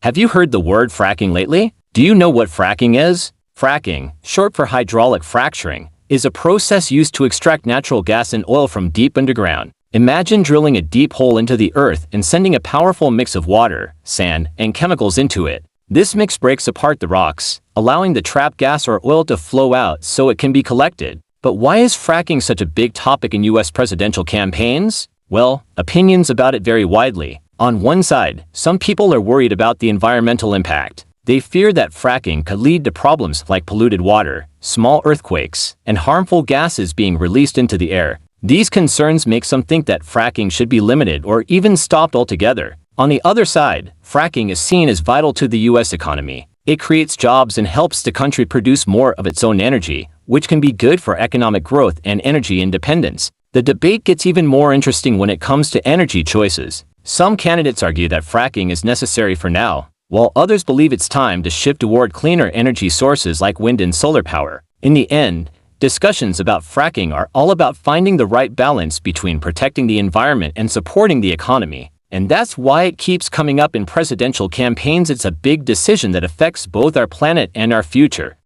Have you heard the word fracking lately? Do you know what fracking is? Fracking, short for hydraulic fracturing, is a process used to extract natural gas and oil from deep underground. Imagine drilling a deep hole into the earth and sending a powerful mix of water, sand, and chemicals into it. This mix breaks apart the rocks, allowing the trapped gas or oil to flow out so it can be collected. But why is fracking such a big topic in US presidential campaigns? Well, opinions about it vary widely. On one side, some people are worried about the environmental impact. They fear that fracking could lead to problems like polluted water, small earthquakes, and harmful gases being released into the air. These concerns make some think that fracking should be limited or even stopped altogether. On the other side, fracking is seen as vital to the US economy. It creates jobs and helps the country produce more of its own energy, which can be good for economic growth and energy independence. The debate gets even more interesting when it comes to energy choices. Some candidates argue that fracking is necessary for now, while others believe it's time to shift toward cleaner energy sources like wind and solar power. In the end, discussions about fracking are all about finding the right balance between protecting the environment and supporting the economy. And that's why it keeps coming up in presidential campaigns. It's a big decision that affects both our planet and our future.